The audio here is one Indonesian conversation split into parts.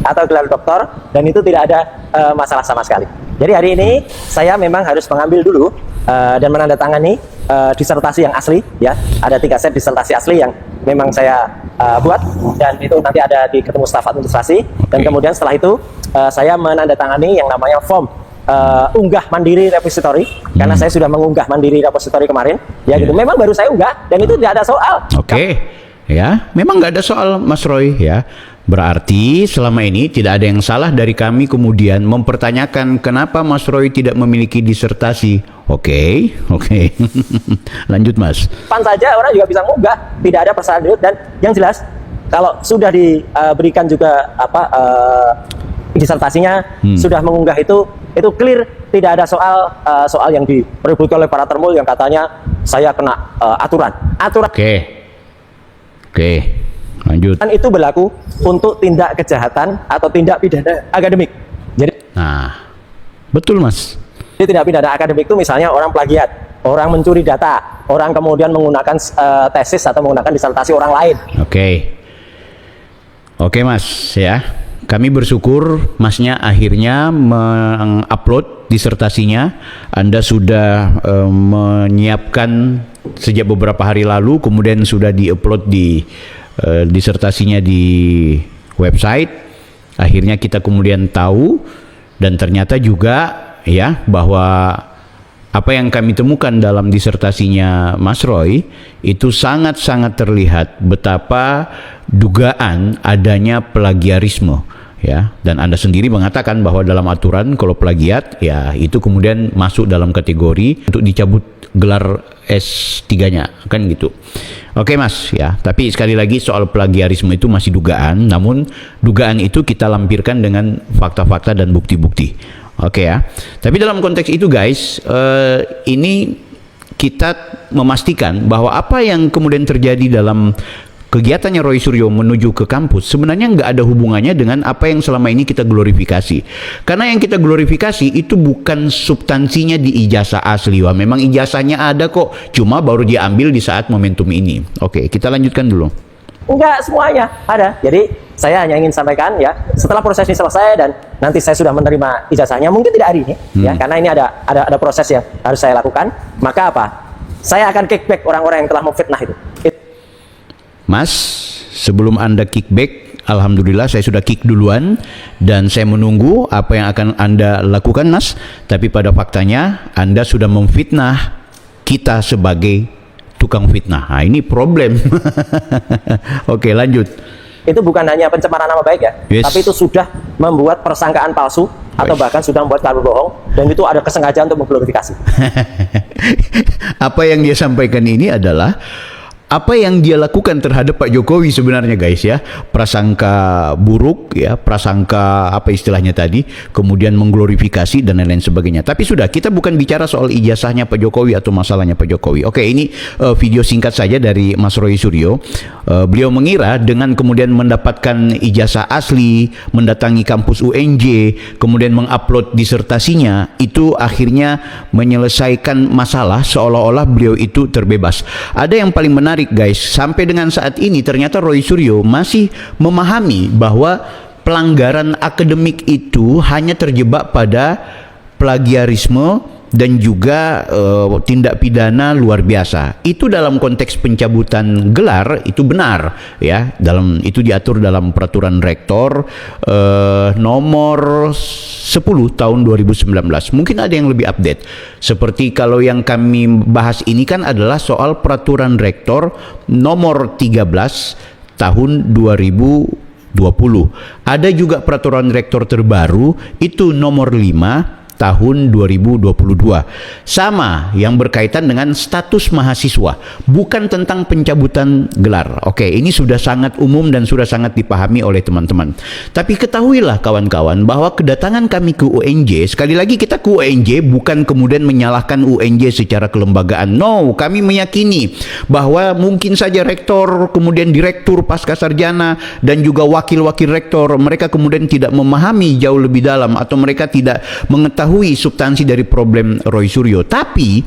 atau gelar doktor, dan itu tidak ada masalah sama sekali. Jadi hari ini saya memang harus mengambil dulu dan menandatangani disertasi yang asli, ya. Ada 3 set disertasi asli yang memang saya buat, dan itu nanti ada di ketemu staf administrasi. Dan kemudian setelah itu saya menandatangani yang namanya form unggah mandiri repository, karena saya sudah mengunggah mandiri repository kemarin, ya gitu. Memang baru saya unggah dan itu tidak ada soal. Ya, memang nggak ada soal, Mas Roy, ya. Berarti selama ini tidak ada yang salah dari kami kemudian mempertanyakan kenapa Mas Roy tidak memiliki disertasi. Oke. Lanjut, Mas. Pan saja orang juga bisa mengunggah, tidak ada persyaratan. Dan yang jelas kalau sudah diberikan juga disertasinya, sudah mengunggah itu clear, tidak ada soal yang diperebutkan oleh para termul yang katanya saya kena aturan. Oke, lanjut. Dan itu berlaku untuk tindak kejahatan atau tindak pidana akademik. Jadi, betul, Mas. Jadi tindak pidana akademik itu misalnya orang plagiat, orang mencuri data, orang kemudian menggunakan tesis atau menggunakan disertasi orang lain. Oke, Mas, ya. Kami bersyukur Masnya akhirnya mengupload disertasinya. Anda sudah menyiapkan sejak beberapa hari lalu, kemudian sudah diupload di disertasinya di website. Akhirnya kita kemudian tahu, dan ternyata juga ya bahwa apa yang kami temukan dalam disertasinya Mas Roy itu sangat-sangat terlihat betapa dugaan adanya plagiarisme, ya. Dan Anda sendiri mengatakan bahwa dalam aturan kalau plagiat ya itu kemudian masuk dalam kategori untuk dicabut gelar S3-nya, kan gitu. Oke, Mas, ya. Tapi sekali lagi soal plagiarisme itu masih dugaan, namun dugaan itu kita lampirkan dengan fakta-fakta dan bukti-bukti. Oke, ya. Tapi dalam konteks itu, guys, ini kita memastikan bahwa apa yang kemudian terjadi dalam kegiatannya Roy Suryo menuju ke kampus sebenarnya nggak ada hubungannya dengan apa yang selama ini kita glorifikasi. Karena yang kita glorifikasi itu bukan substansinya di ijazah asli. Wah, memang ijazahnya ada kok, cuma baru diambil di saat momentum ini. Oke, kita lanjutkan dulu. Enggak semuanya ada. Jadi saya hanya ingin sampaikan, ya, setelah proses ini selesai dan nanti saya sudah menerima ijazahnya, mungkin tidak hari ini, ya, karena ini ada proses yang harus saya lakukan. Maka apa? Saya akan kickback orang-orang yang telah memfitnah itu. Mas, sebelum Anda kickback, alhamdulillah saya sudah kick duluan dan saya menunggu apa yang akan Anda lakukan, Mas. Tapi pada faktanya Anda sudah memfitnah kita sebagai tukang fitnah. Nah, ini problem. Oke, lanjut. Itu bukan hanya pencemaran nama baik, ya, tapi itu sudah membuat persangkaan palsu atau bahkan sudah membuat kabar bohong, dan itu ada kesengajaan untuk mengglorifikasi. Apa yang dia sampaikan ini adalah apa yang dia lakukan terhadap Pak Jokowi sebenarnya, guys, ya. Prasangka buruk, ya, prasangka apa istilahnya tadi, kemudian mengglorifikasi dan lain-lain sebagainya. Tapi sudah, kita bukan bicara soal ijazahnya Pak Jokowi atau masalahnya Pak Jokowi. Oke, ini video singkat saja dari Mas Roy Suryo. Beliau mengira dengan kemudian mendapatkan ijazah asli, mendatangi kampus UNJ, kemudian mengupload disertasinya, itu akhirnya menyelesaikan masalah, seolah-olah beliau itu terbebas. Ada yang paling menarik, guys, sampai dengan saat ini ternyata Roy Suryo masih memahami bahwa pelanggaran akademik itu hanya terjebak pada plagiarisme dan juga tindak pidana luar biasa. Itu dalam konteks pencabutan gelar itu benar, ya. Dalam itu diatur dalam peraturan rektor nomor 10 tahun 2019. Mungkin ada yang lebih update. Seperti kalau yang kami bahas ini kan adalah soal peraturan rektor nomor 13 tahun 2020. Ada juga peraturan rektor terbaru itu nomor 5 tahun 2022. Sama, yang berkaitan dengan status mahasiswa, bukan tentang pencabutan gelar. Oke, ini sudah sangat umum dan sudah sangat dipahami oleh teman-teman. Tapi ketahuilah kawan-kawan bahwa kedatangan kami ke UNJ, sekali lagi kita ke UNJ bukan kemudian menyalahkan UNJ secara kelembagaan. No, kami meyakini bahwa mungkin saja rektor, kemudian direktur pasca sarjana dan juga wakil-wakil rektor, mereka kemudian tidak memahami jauh lebih dalam atau mereka tidak mengetahui substansi dari problem Roy Suryo. Tapi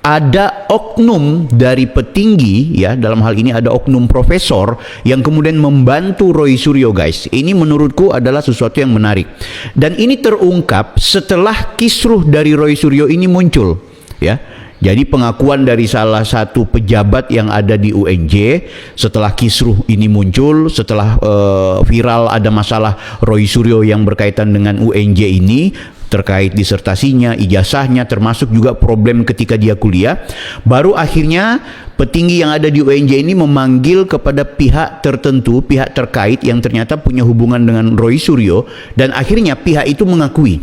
ada oknum dari petinggi, ya, dalam hal ini ada oknum profesor yang kemudian membantu Roy Suryo, guys. Ini menurutku adalah sesuatu yang menarik. Dan ini terungkap setelah kisruh dari Roy Suryo ini muncul, ya. Jadi pengakuan dari salah satu pejabat yang ada di UNJ setelah kisruh ini muncul, setelah viral ada masalah Roy Suryo yang berkaitan dengan UNJ ini, terkait disertasinya, ijazahnya, termasuk juga problem ketika dia kuliah, baru akhirnya petinggi yang ada di UNJ ini memanggil kepada pihak tertentu, pihak terkait yang ternyata punya hubungan dengan Roy Suryo, dan akhirnya pihak itu mengakui,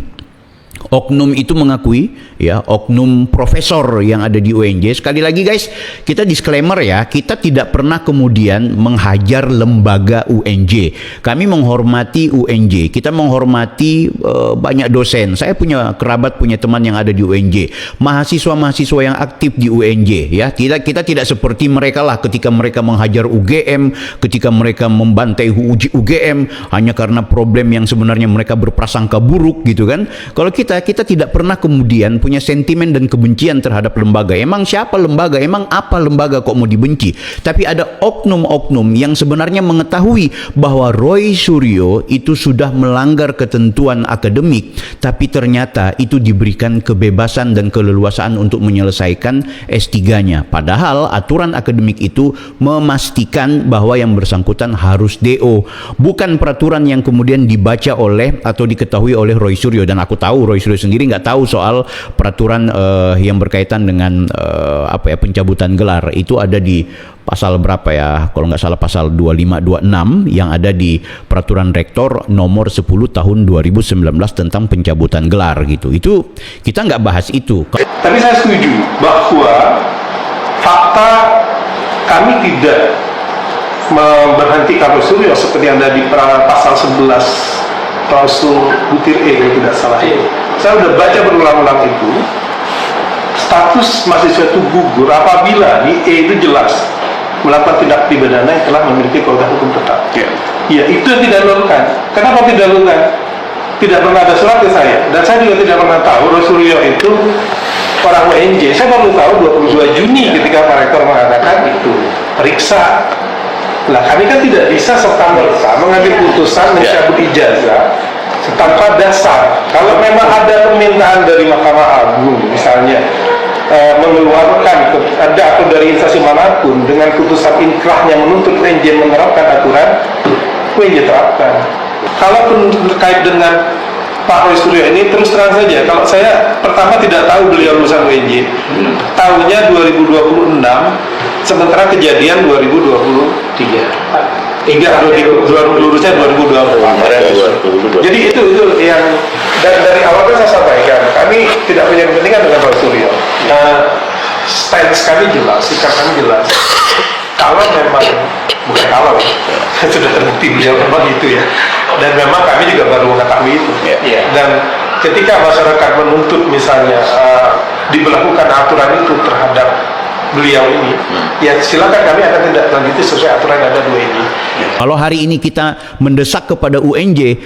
oknum itu mengakui, ya, oknum profesor yang ada di UNJ. Sekali lagi guys, kita disclaimer ya, kita tidak pernah kemudian menghajar lembaga UNJ. Kami menghormati UNJ, kita menghormati banyak dosen. Saya punya kerabat, punya teman yang ada di UNJ, mahasiswa-mahasiswa yang aktif di UNJ, ya. Kita tidak seperti mereka lah ketika mereka menghajar UGM, ketika mereka membantai UGM hanya karena problem yang sebenarnya mereka berprasangka buruk gitu kan. Kalau kita tidak pernah kemudian punya sentimen dan kebencian terhadap lembaga. Emang siapa lembaga? Emang apa lembaga kok mau dibenci? Tapi ada oknum-oknum yang sebenarnya mengetahui bahwa Roy Suryo itu sudah melanggar ketentuan akademik, tapi ternyata itu diberikan kebebasan dan keleluasaan untuk menyelesaikan S3-nya. Padahal aturan akademik itu memastikan bahwa yang bersangkutan harus DO, bukan peraturan yang kemudian dibaca oleh atau diketahui oleh Roy Suryo. Dan aku tahu Roy Suryo sendiri nggak tahu soal peraturan yang berkaitan dengan pencabutan gelar. Itu ada di pasal berapa ya, kalau nggak salah pasal 2526 yang ada di peraturan rektor nomor 10 tahun 2019 tentang pencabutan gelar gitu. Itu kita nggak bahas itu. Tapi saya setuju bahwa fakta kami tidak memberhentikan Roy Suryo seperti yang ada di pasal 11 klausul butir E kalau tidak salah. Saya sudah baca berulang-ulang itu, status mahasiswa itu gugur apabila di E itu jelas melakukan tindak pidana yang telah memiliki kekuatan hukum tetap. Ya, itu yang tidak dilakukan. Kenapa tidak dilakukan? Tidak pernah ada surat ke saya, dan saya juga tidak pernah tahu Roy Suryo itu orang UNJ. Saya baru tahu 22 Juni ketika Pak Rektor mengatakan itu periksa. Nah, kami kan tidak bisa serta-merta mengambil putusan mencabut ijazah tanpa dasar. Kalau memang ada permintaan dari Mahkamah Agung, misalnya mengeluarkan atau dari instansi manapun dengan putusan inkrah yang menuntut UNJ menerapkan aturan, UNJ terapkan. Kalaupun terkait dengan Pak Roy Suryo ini, terus terang saja, kalau saya pertama tidak tahu beliau lulusan UNJ, tahunnya 2026, sementara kejadian 2023. Lulusnya 2024. Jadi itu yang dari awal kan saya sampaikan, kami tidak punya kepentingan dengan Roy Suryo. Nah, stance kami jelas, sikap kami jelas. Kalau memang, bukan kalau, sudah terbukti beliau memang itu ya. Dan memang kami juga baru mengetahui itu. Dan ketika masyarakat menuntut misalnya diberlakukan aturan itu terhadap beliau ini, ya silakan, kami akan tindak lanjuti sesuai aturan yang ada di UNJ. Kalau hari ini kita mendesak kepada UNJ,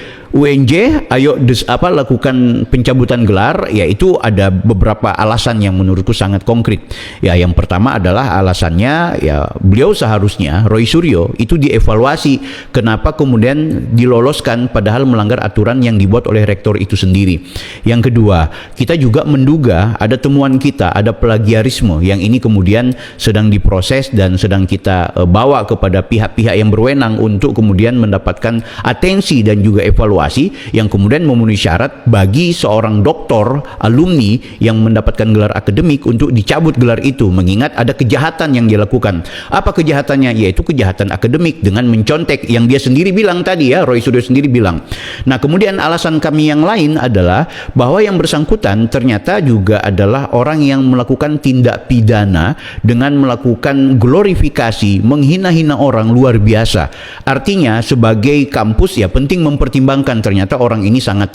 ayo lakukan pencabutan gelar, yaitu ada beberapa alasan yang menurutku sangat konkret. Ya, yang pertama adalah alasannya, ya, beliau seharusnya Roy Suryo itu dievaluasi kenapa kemudian diloloskan padahal melanggar aturan yang dibuat oleh rektor itu sendiri. Yang kedua, kita juga menduga ada temuan kita, ada plagiarisme yang ini kemudian sedang diproses dan sedang kita bawa kepada pihak-pihak yang berwenang untuk kemudian mendapatkan atensi dan juga evaluasi yang kemudian memenuhi syarat bagi seorang doktor alumni yang mendapatkan gelar akademik untuk dicabut gelar itu, mengingat ada kejahatan yang dilakukan. Apa kejahatannya? Yaitu kejahatan akademik dengan mencontek yang dia sendiri bilang tadi, ya, Roy Suryo sendiri bilang. Nah, kemudian alasan kami yang lain adalah bahwa yang bersangkutan ternyata juga adalah orang yang melakukan tindak pidana dengan melakukan glorifikasi, menghina-hina orang luar biasa. Artinya sebagai kampus ya penting mempertimbangkan pertimbangkan, ternyata orang ini sangat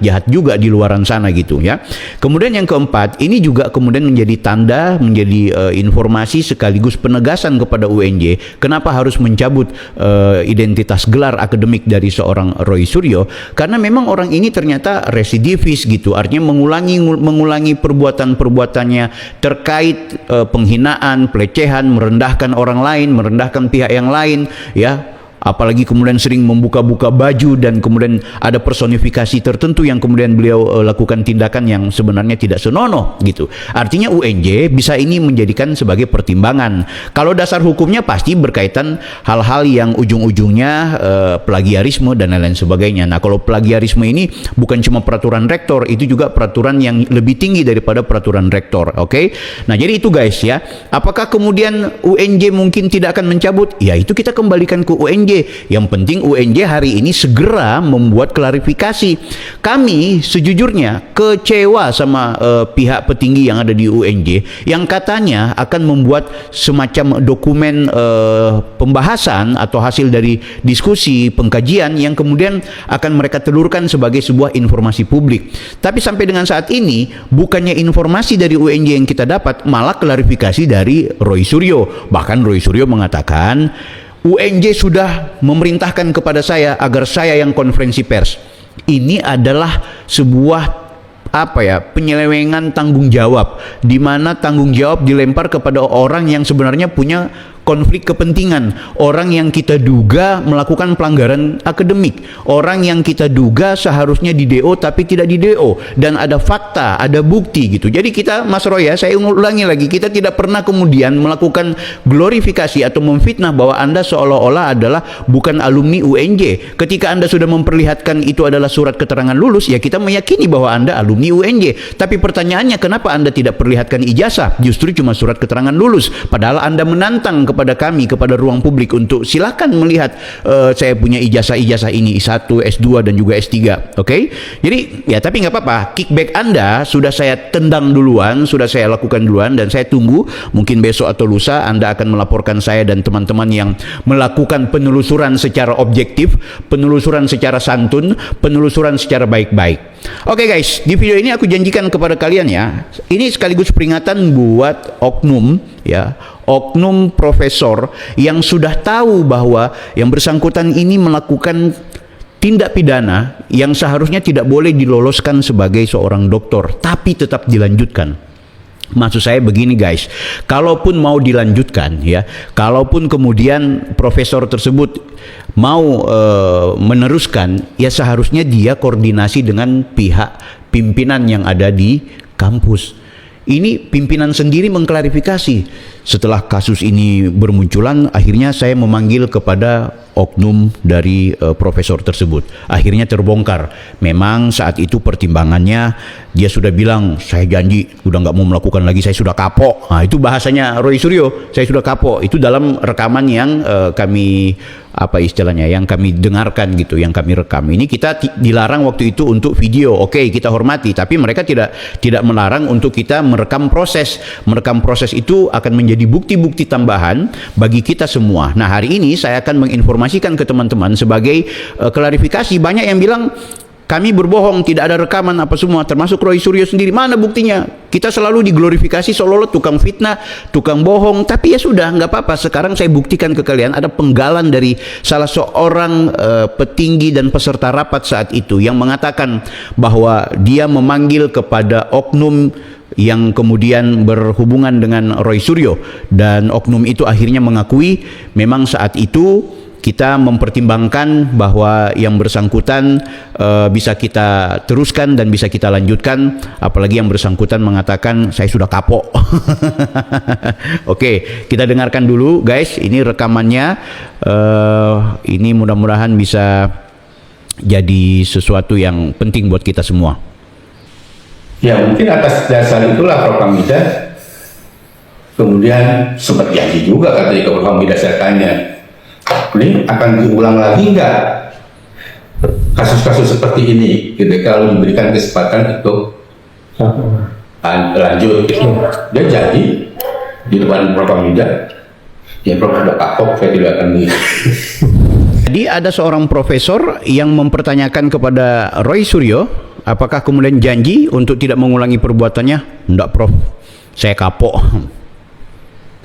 jahat juga di luaran sana gitu ya. Kemudian yang keempat, ini juga kemudian menjadi tanda, menjadi informasi sekaligus penegasan kepada UNJ kenapa harus mencabut identitas gelar akademik dari seorang Roy Suryo, karena memang orang ini ternyata residivis gitu, artinya mengulangi perbuatan-perbuatannya terkait penghinaan, pelecehan, merendahkan orang lain, merendahkan pihak yang lain ya. Apalagi kemudian sering membuka-buka baju dan kemudian ada personifikasi tertentu yang kemudian beliau lakukan tindakan yang sebenarnya tidak senonoh gitu. Artinya UNJ bisa ini menjadikan sebagai pertimbangan. Kalau dasar hukumnya pasti berkaitan hal-hal yang ujung-ujungnya plagiarisme dan lain-lain sebagainya. Nah, kalau plagiarisme ini bukan cuma peraturan rektor, itu juga peraturan yang lebih tinggi daripada peraturan rektor. Oke? Nah, jadi itu guys ya. Apakah kemudian UNJ mungkin tidak akan mencabut? Ya, itu kita kembalikan ke UNJ. Yang penting UNJ hari ini segera membuat klarifikasi. Kami sejujurnya kecewa sama pihak petinggi yang ada di UNJ yang katanya akan membuat semacam dokumen pembahasan atau hasil dari diskusi pengkajian yang kemudian akan mereka telurkan sebagai sebuah informasi publik. Tapi sampai dengan saat ini bukannya informasi dari UNJ yang kita dapat, malah klarifikasi dari Roy Suryo. Bahkan Roy Suryo mengatakan UNJ sudah memerintahkan kepada saya agar saya yang konferensi pers. Ini adalah sebuah penyelewengan tanggung jawab, di mana tanggung jawab dilempar kepada orang yang sebenarnya punya konflik kepentingan, orang yang kita duga melakukan pelanggaran akademik, orang yang kita duga seharusnya di DO tapi tidak di DO, dan ada fakta, ada bukti gitu. Jadi kita, Mas Roy ya, saya ulangi lagi, kita tidak pernah kemudian melakukan glorifikasi atau memfitnah bahwa Anda seolah-olah adalah bukan alumni UNJ. Ketika Anda sudah memperlihatkan itu adalah surat keterangan lulus, ya kita meyakini bahwa Anda alumni UNJ. Tapi pertanyaannya, kenapa Anda tidak perlihatkan ijazah? Justru cuma surat keterangan lulus, padahal Anda menantang kepada kami, kepada ruang publik untuk silakan melihat saya punya ijazah ini S1, S2 dan juga S3. Oke? Jadi ya, tapi nggak apa-apa, kickback Anda sudah saya tendang duluan, sudah saya lakukan duluan, dan saya tunggu mungkin besok atau lusa Anda akan melaporkan saya dan teman-teman yang melakukan penelusuran secara objektif, penelusuran secara santun, penelusuran secara baik-baik. Oke guys, di video ini aku janjikan kepada kalian ya, ini sekaligus peringatan buat oknum ya, oknum profesor yang sudah tahu bahwa yang bersangkutan ini melakukan tindak pidana yang seharusnya tidak boleh diloloskan sebagai seorang doktor, tapi tetap dilanjutkan. Maksud saya begini guys, kalaupun mau dilanjutkan ya, kalaupun kemudian profesor tersebut mau meneruskan, ya seharusnya dia koordinasi dengan pihak pimpinan yang ada di kampus. Ini pimpinan sendiri mengklarifikasi. Setelah kasus ini bermunculan, akhirnya saya memanggil kepada oknum dari profesor tersebut. Akhirnya terbongkar. Memang saat itu pertimbangannya dia sudah bilang, saya janji udah nggak mau melakukan lagi, saya sudah kapok. Nah, itu bahasanya Roy Suryo, saya sudah kapok. Itu dalam rekaman yang kami yang kami dengarkan gitu, yang kami rekam. Ini kita dilarang waktu itu untuk video. Oke, kita hormati, tapi mereka tidak melarang untuk kita merekam proses. Merekam proses itu akan menjadi bukti-bukti tambahan bagi kita semua. Nah, hari ini saya akan menginformasikan ke teman-teman sebagai klarifikasi. Banyak yang bilang kami berbohong, tidak ada rekaman apa semua, termasuk Roy Suryo sendiri. Mana buktinya? Kita selalu diglorifikasi seolah-olah tukang fitnah, tukang bohong. Tapi ya sudah, nggak apa-apa. Sekarang saya buktikan ke kalian ada penggalan dari salah seorang petinggi dan peserta rapat saat itu yang mengatakan bahwa dia memanggil kepada oknum yang kemudian berhubungan dengan Roy Suryo, dan oknum itu akhirnya mengakui memang saat itu kita mempertimbangkan bahwa yang bersangkutan bisa kita teruskan dan bisa kita lanjutkan, apalagi yang bersangkutan mengatakan saya sudah kapok. Oke, kita dengarkan dulu guys, ini rekamannya. Ini mudah-mudahan bisa jadi sesuatu yang penting buat kita semua. Ya mungkin atas dasar itulah Prof. Hamida kemudian sempat janji juga katanya ke Prof. Hamida, saya tanya, ini akan diulang lagi nggak kasus-kasus seperti ini gitu, kalau diberikan kesempatan untuk lanjut gitu. Dia janji di depan Prof. Hamida, ya Prof. sudah kapok, saya tidak akan Jadi ada seorang profesor yang mempertanyakan kepada Roy Suryo, apakah kemudian janji untuk tidak mengulangi perbuatannya? Enggak, Prof. Saya kapok.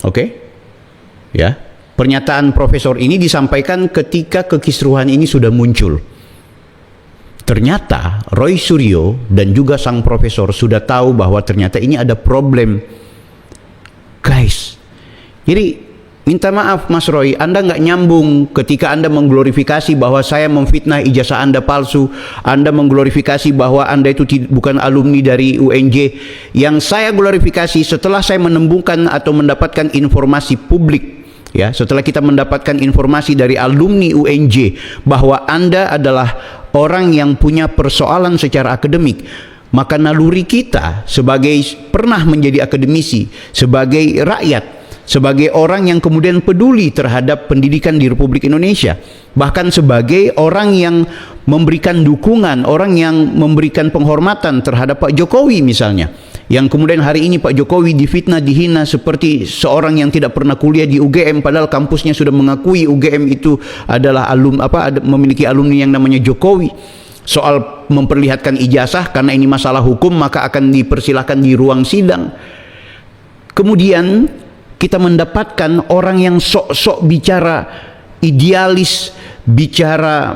Oke? Ya. Pernyataan profesor ini disampaikan ketika kekisruhan ini sudah muncul. Ternyata Roy Suryo dan juga sang profesor sudah tahu bahwa ternyata ini ada problem. Guys. Jadi minta maaf Mas Roy, Anda nggak nyambung ketika Anda mengglorifikasi bahwa saya memfitnah ijazah Anda palsu. Anda mengglorifikasi bahwa Anda itu bukan alumni dari UNJ. Yang saya glorifikasi setelah saya menemukan atau mendapatkan informasi publik, ya, setelah kita mendapatkan informasi dari alumni UNJ bahwa Anda adalah orang yang punya persoalan secara akademik, maka naluri kita sebagai pernah menjadi akademisi, sebagai rakyat, sebagai orang yang kemudian peduli terhadap pendidikan di Republik Indonesia, bahkan sebagai orang yang memberikan dukungan, orang yang memberikan penghormatan terhadap Pak Jokowi misalnya, yang kemudian hari ini Pak Jokowi difitnah, dihina seperti seorang yang tidak pernah kuliah di UGM, padahal kampusnya sudah mengakui UGM itu adalah memiliki alumni yang namanya Jokowi. Soal memperlihatkan ijazah, karena ini masalah hukum maka akan dipersilahkan di ruang sidang. Kemudian kita mendapatkan orang yang sok-sok bicara idealis, bicara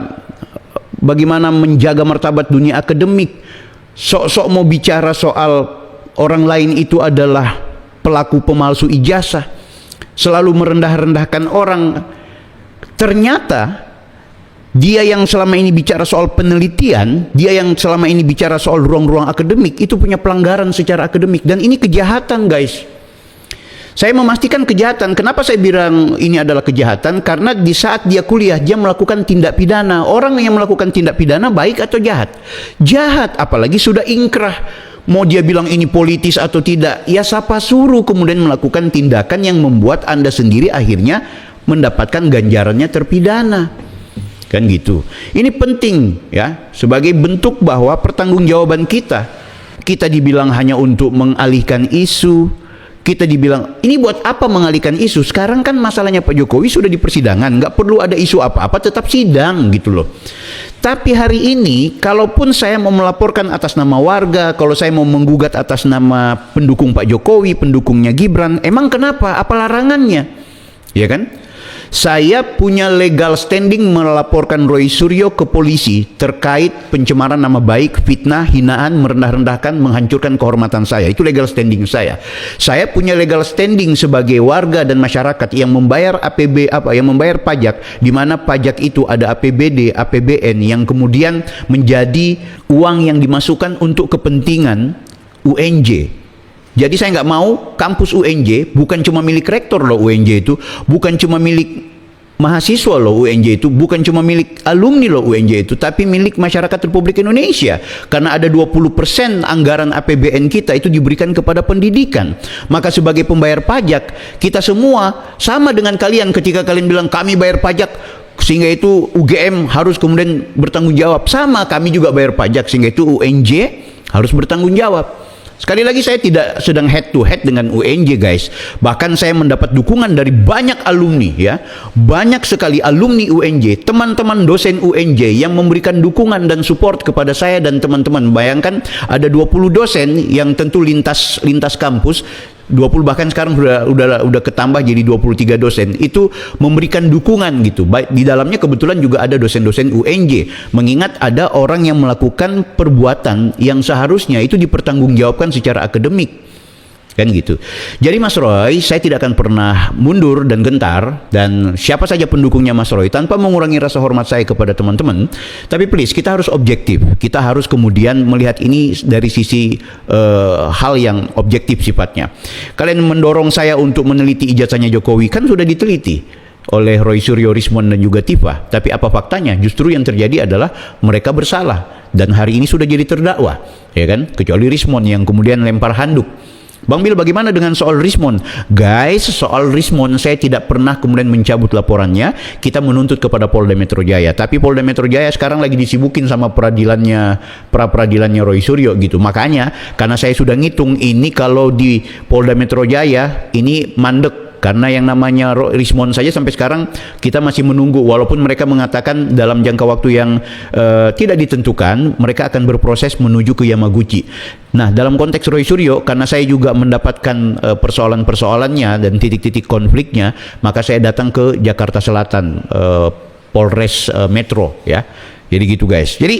bagaimana menjaga martabat dunia akademik, sok-sok mau bicara soal orang lain itu adalah pelaku pemalsu ijazah, selalu merendah-rendahkan orang. Ternyata dia yang selama ini bicara soal penelitian, dia yang selama ini bicara soal ruang-ruang akademik, itu punya pelanggaran secara akademik, dan ini kejahatan, guys. Saya memastikan kejahatan. Kenapa saya bilang ini adalah kejahatan? Karena di saat dia kuliah, dia melakukan tindak pidana. Orang yang melakukan tindak pidana baik atau jahat? Jahat, apalagi sudah ingkrah. Mau dia bilang ini politis atau tidak, ya siapa suruh kemudian melakukan tindakan yang membuat Anda sendiri akhirnya mendapatkan ganjarannya terpidana. Kan gitu. Ini penting ya, sebagai bentuk bahwa pertanggungjawaban kita. Kita dibilang hanya untuk mengalihkan isu. Kita dibilang, ini buat apa mengalihkan isu? Sekarang kan masalahnya Pak Jokowi sudah di persidangan, nggak perlu ada isu apa-apa, tetap sidang gitu loh. Tapi hari ini, kalaupun saya mau melaporkan atas nama warga, kalau saya mau menggugat atas nama pendukung Pak Jokowi, pendukungnya Gibran, emang kenapa? Apa larangannya? Ya kan? Saya punya legal standing melaporkan Roy Suryo ke polisi terkait pencemaran nama baik, fitnah, hinaan, merendah-rendahkan, menghancurkan kehormatan saya. Itu legal standing saya. Saya punya legal standing sebagai warga dan masyarakat yang membayar yang membayar pajak, di mana pajak itu ada APBD, APBN yang kemudian menjadi uang yang dimasukkan untuk kepentingan UNJ. Jadi saya nggak mau kampus UNJ bukan cuma milik rektor loh, UNJ itu bukan cuma milik mahasiswa loh, UNJ itu bukan cuma milik alumni loh, UNJ itu, tapi milik masyarakat Republik Indonesia. Karena ada 20% anggaran APBN kita itu diberikan kepada pendidikan. Maka sebagai pembayar pajak, kita semua sama dengan kalian ketika kalian bilang kami bayar pajak, sehingga itu UGM harus kemudian bertanggung jawab. Sama, kami juga bayar pajak, sehingga itu UNJ harus bertanggung jawab. Sekali lagi, saya tidak sedang head to head dengan UNJ, guys. Bahkan saya mendapat dukungan dari banyak alumni, ya. Banyak sekali alumni UNJ, teman-teman dosen UNJ yang memberikan dukungan dan support kepada saya dan teman-teman. Bayangkan ada 20 dosen yang tentu lintas kampus, 20 bahkan sekarang udah ketambah jadi 23 dosen, itu memberikan dukungan gitu. Baik, di dalamnya kebetulan juga ada dosen-dosen UNJ, mengingat ada orang yang melakukan perbuatan yang seharusnya itu dipertanggungjawabkan secara akademik. Kan gitu. Jadi Mas Roy, saya tidak akan pernah mundur dan gentar, dan siapa saja pendukungnya Mas Roy, tanpa mengurangi rasa hormat saya kepada teman-teman. Tapi please, kita harus objektif. Kita harus kemudian melihat ini dari sisi hal yang objektif sifatnya. Kalian mendorong saya untuk meneliti ijazahnya Jokowi, kan sudah diteliti oleh Roy Suryo, Rismon dan juga Tifa. Tapi apa faktanya? Justru yang terjadi adalah mereka bersalah dan hari ini sudah jadi terdakwa, ya kan? Kecuali Rismon yang kemudian lempar handuk. Bang Bil, bagaimana dengan soal Rismon? Guys, soal Rismon saya tidak pernah kemudian mencabut laporannya. Kita menuntut kepada Polda Metro Jaya. Tapi Polda Metro Jaya sekarang lagi disibukin sama pra-peradilannya Roy Suryo gitu. Makanya, karena saya sudah ngitung ini kalau di Polda Metro Jaya ini mandek karena yang namanya Rismond saja sampai sekarang kita masih menunggu, walaupun mereka mengatakan dalam jangka waktu yang tidak ditentukan mereka akan berproses menuju ke Yamaguchi. Nah, dalam konteks Roy Suryo, karena saya juga mendapatkan persoalan-persoalannya dan titik-titik konfliknya, maka saya datang ke Jakarta Selatan, Polres Metro, ya. Jadi gitu guys. Jadi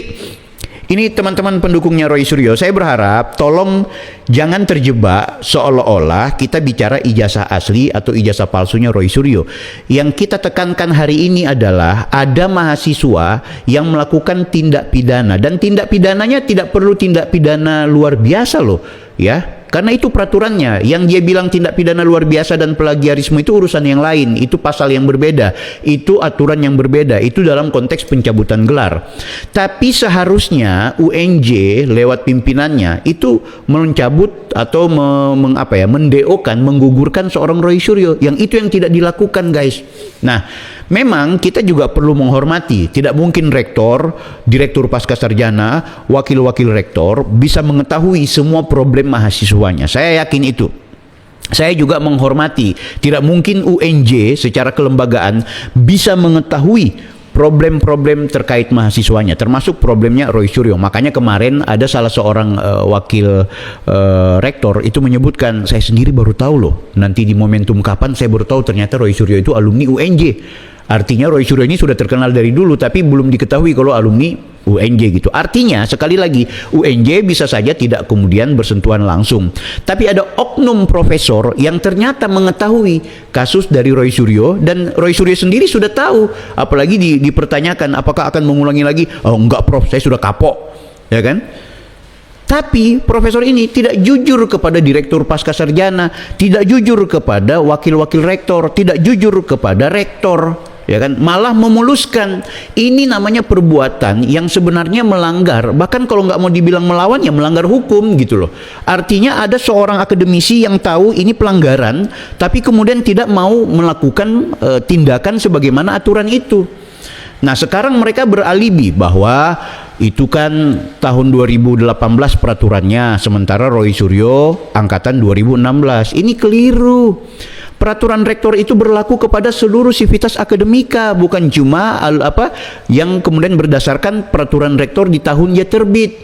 ini teman-teman pendukungnya Roy Suryo, saya berharap tolong jangan terjebak seolah-olah kita bicara ijazah asli atau ijazah palsunya Roy Suryo. Yang kita tekankan hari ini adalah ada mahasiswa yang melakukan tindak pidana, dan tindak pidananya tidak perlu tindak pidana luar biasa loh, ya. Karena itu peraturannya. Yang dia bilang tindak pidana luar biasa dan plagiarisme itu urusan yang lain, itu pasal yang berbeda, itu aturan yang berbeda, itu dalam konteks pencabutan gelar. Tapi seharusnya UNJ lewat pimpinannya itu mencabut atau mendeokan, menggugurkan seorang Roy Suryo, yang itu yang tidak dilakukan guys. Nah, memang kita juga perlu menghormati, tidak mungkin rektor, direktur pascasarjana, wakil-wakil rektor bisa mengetahui semua problem mahasiswanya. Saya yakin itu. Saya juga menghormati, tidak mungkin UNJ secara kelembagaan bisa mengetahui problem-problem terkait mahasiswanya, termasuk problemnya Roy Suryo. Makanya kemarin ada salah seorang wakil rektor itu menyebutkan, saya sendiri baru tahu loh, nanti di momentum kapan saya baru tahu ternyata Roy Suryo itu alumni UNJ. Artinya Roy Suryo ini sudah terkenal dari dulu, tapi belum diketahui kalau alumni UNJ gitu. Artinya sekali lagi, UNJ bisa saja tidak kemudian bersentuhan langsung, tapi ada oknum profesor yang ternyata mengetahui kasus dari Roy Suryo, dan Roy Suryo sendiri sudah tahu, apalagi dipertanyakan apakah akan mengulangi lagi. Oh enggak prof, saya sudah kapok, ya kan. Tapi profesor ini tidak jujur kepada direktur pascasarjana, tidak jujur kepada wakil-wakil rektor, tidak jujur kepada rektor, ya kan, malah memuluskan. Ini namanya perbuatan yang sebenarnya melanggar, bahkan kalau nggak mau dibilang melawan ya melanggar hukum gitu loh. Artinya ada seorang akademisi yang tahu ini pelanggaran, tapi kemudian tidak mau melakukan tindakan sebagaimana aturan itu. Nah, sekarang mereka beralibi bahwa itu kan tahun 2018 peraturannya, sementara Roy Suryo angkatan 2016. Ini keliru. Peraturan rektor itu berlaku kepada seluruh sivitas akademika, bukan cuma yang kemudian berdasarkan peraturan rektor di tahun dia terbit.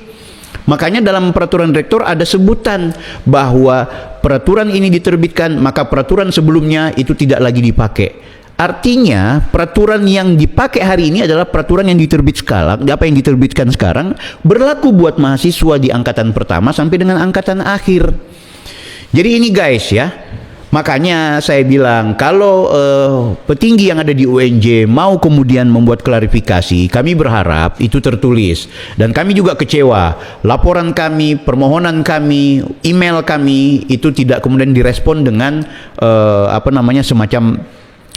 Makanya dalam peraturan rektor ada sebutan bahwa peraturan ini diterbitkan, maka peraturan sebelumnya itu tidak lagi dipakai. Artinya peraturan yang dipakai hari ini adalah peraturan yang diterbitkan sekarang berlaku buat mahasiswa di angkatan pertama sampai dengan angkatan akhir. Jadi ini guys ya, makanya saya bilang kalau petinggi yang ada di UNJ mau kemudian membuat klarifikasi, kami berharap itu tertulis, dan kami juga kecewa laporan kami, permohonan kami, email kami itu tidak kemudian direspon dengan semacam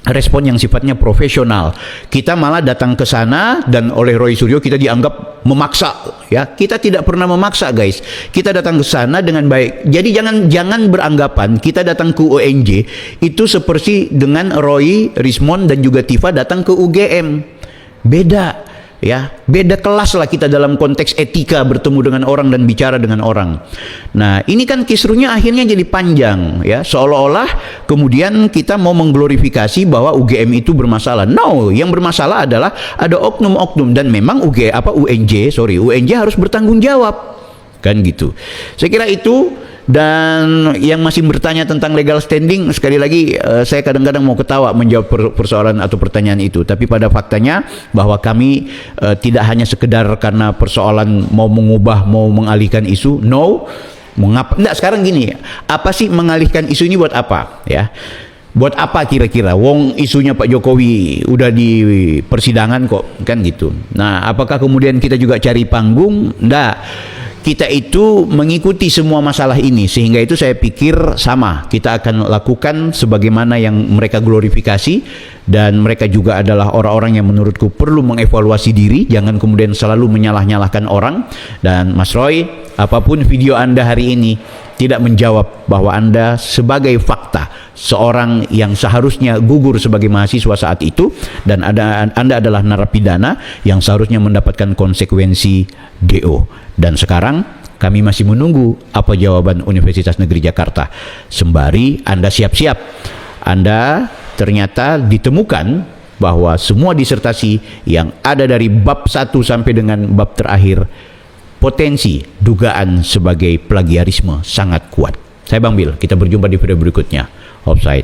respon yang sifatnya profesional. Kita malah datang ke sana dan oleh Roy Suryo kita dianggap memaksa, ya. Kita tidak pernah memaksa, guys. Kita datang ke sana dengan baik. Jadi jangan beranggapan kita datang ke UNJ itu seperti dengan Roy, Rismond dan juga Tifa datang ke UGM. Beda. Ya, beda kelas lah kita dalam konteks etika bertemu dengan orang dan bicara dengan orang. Nah, ini kan kisruhnya akhirnya jadi panjang, ya, seolah-olah kemudian kita mau mengglorifikasi bahwa UGM itu bermasalah. No, yang bermasalah adalah ada oknum-oknum, dan memang UNJ harus bertanggung jawab, kan gitu. Saya kira itu. Dan yang masih bertanya tentang legal standing, sekali lagi saya kadang-kadang mau ketawa menjawab persoalan atau pertanyaan itu, tapi pada faktanya bahwa kami tidak hanya sekedar karena persoalan mau mengubah, mau mengalihkan isu. No, enggak, sekarang gini, apa sih mengalihkan isu ini buat apa, ya? Buat apa kira-kira? Wong isunya Pak Jokowi udah di persidangan kok, kan gitu. Nah, apakah kemudian kita juga cari panggung? Enggak. Kita itu mengikuti semua masalah ini, sehingga itu saya pikir sama kita akan lakukan sebagaimana yang mereka glorifikasi, dan mereka juga adalah orang-orang yang menurutku perlu mengevaluasi diri, jangan kemudian selalu menyalah-nyalahkan orang. Dan Mas Roy, apapun video Anda hari ini tidak menjawab bahwa Anda sebagai fakta seorang yang seharusnya gugur sebagai mahasiswa saat itu, dan Anda adalah narapidana yang seharusnya mendapatkan konsekuensi DO. Dan sekarang kami masih menunggu apa jawaban Universitas Negeri Jakarta. Sembari Anda siap-siap, Anda ternyata ditemukan bahwa semua disertasi yang ada dari bab 1 sampai dengan bab terakhir potensi dugaan sebagai plagiarisme sangat kuat. Saya Bang Bil, kita berjumpa di video berikutnya. Offside.